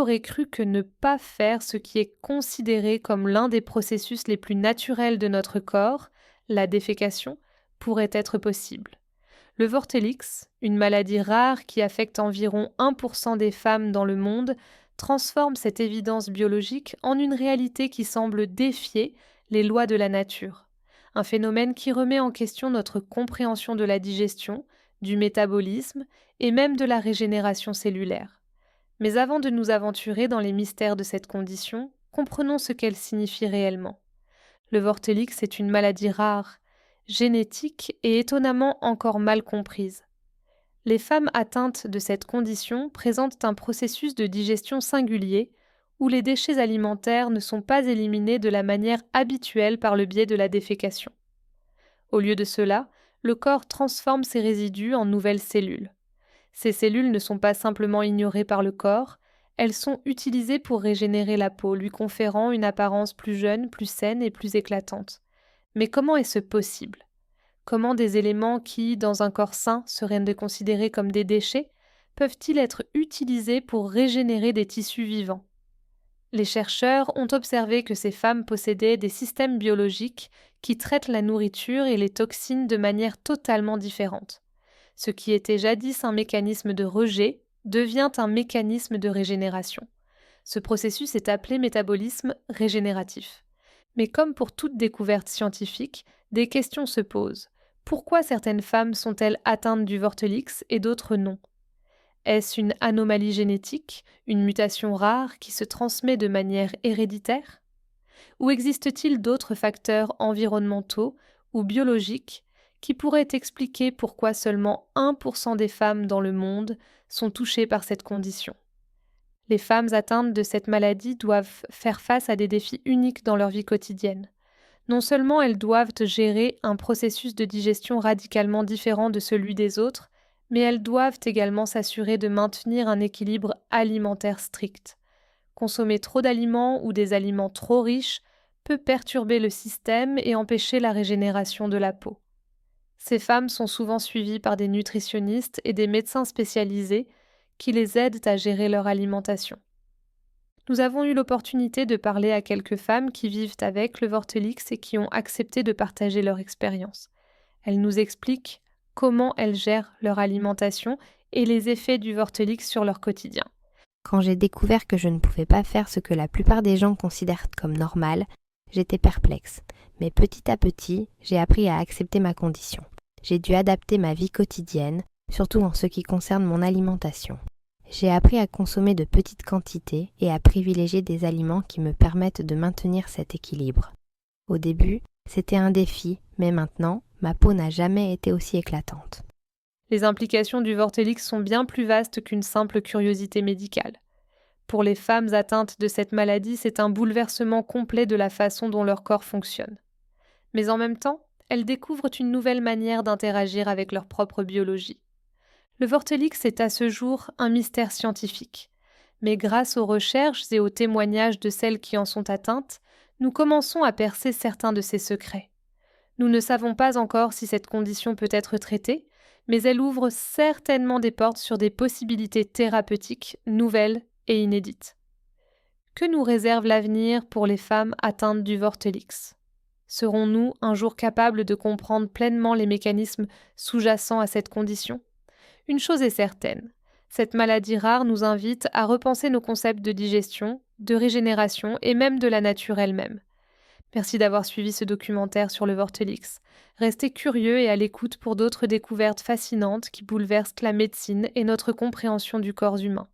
aurait cru que ne pas faire ce qui est considéré comme l'un des processus les plus naturels de notre corps, la défécation, pourrait être possible? Le vortélix, une maladie rare qui affecte environ 1% des femmes dans le monde, transforme cette évidence biologique en une réalité qui semble défier les lois de la nature. Un phénomène qui remet en question notre compréhension de la digestion, du métabolisme et même de la régénération cellulaire. Mais avant de nous aventurer dans les mystères de cette condition, comprenons ce qu'elle signifie réellement. Le vortélix est une maladie rare, génétique et étonnamment encore mal comprise. Les femmes atteintes de cette condition présentent un processus de digestion singulier où les déchets alimentaires ne sont pas éliminés de la manière habituelle par le biais de la défécation. Au lieu de cela, le corps transforme ces résidus en nouvelles cellules. Ces cellules ne sont pas simplement ignorées par le corps, elles sont utilisées pour régénérer la peau, lui conférant une apparence plus jeune, plus saine et plus éclatante. Mais comment est-ce possible? Comment des éléments qui, dans un corps sain, seraient considérés comme des déchets, peuvent-ils être utilisés pour régénérer des tissus vivants? Les chercheurs ont observé que ces femmes possédaient des systèmes biologiques qui traitent la nourriture et les toxines de manière totalement différente. Ce qui était jadis un mécanisme de rejet devient un mécanisme de régénération. Ce processus est appelé métabolisme régénératif. Mais comme pour toute découverte scientifique, des questions se posent. Pourquoi certaines femmes sont-elles atteintes du vortélix et d'autres non? Est-ce une anomalie génétique, une mutation rare qui se transmet de manière héréditaire? Ou existe-t-il d'autres facteurs environnementaux ou biologiques qui pourraient expliquer pourquoi seulement 1% des femmes dans le monde sont touchées par cette condition? Les femmes atteintes de cette maladie doivent faire face à des défis uniques dans leur vie quotidienne. Non seulement elles doivent gérer un processus de digestion radicalement différent de celui des autres, mais elles doivent également s'assurer de maintenir un équilibre alimentaire strict. Consommer trop d'aliments ou des aliments trop riches peut perturber le système et empêcher la régénération de la peau. Ces femmes sont souvent suivies par des nutritionnistes et des médecins spécialisés qui les aident à gérer leur alimentation. Nous avons eu l'opportunité de parler à quelques femmes qui vivent avec le vortélix et qui ont accepté de partager leur expérience. Elles nous expliquent comment elles gèrent leur alimentation et les effets du vortélix sur leur quotidien. Quand j'ai découvert que je ne pouvais pas faire ce que la plupart des gens considèrent comme normal, j'étais perplexe. Mais petit à petit, j'ai appris à accepter ma condition. J'ai dû adapter ma vie quotidienne, surtout en ce qui concerne mon alimentation. J'ai appris à consommer de petites quantités et à privilégier des aliments qui me permettent de maintenir cet équilibre. Au début, c'était un défi, mais maintenant, ma peau n'a jamais été aussi éclatante. Les implications du vortélix sont bien plus vastes qu'une simple curiosité médicale. Pour les femmes atteintes de cette maladie, c'est un bouleversement complet de la façon dont leur corps fonctionne. Mais en même temps, elles découvrent une nouvelle manière d'interagir avec leur propre biologie. Le vortélix est à ce jour un mystère scientifique. Mais grâce aux recherches et aux témoignages de celles qui en sont atteintes, nous commençons à percer certains de ces secrets. Nous ne savons pas encore si cette condition peut être traitée, mais elle ouvre certainement des portes sur des possibilités thérapeutiques nouvelles et inédites. Que nous réserve l'avenir pour les femmes atteintes du vortélix? Serons-nous un jour capables de comprendre pleinement les mécanismes sous-jacents à cette condition? Une chose est certaine, cette maladie rare nous invite à repenser nos concepts de digestion, de régénération et même de la nature elle-même. Merci d'avoir suivi ce documentaire sur le vortélix. Restez curieux et à l'écoute pour d'autres découvertes fascinantes qui bouleversent la médecine et notre compréhension du corps humain.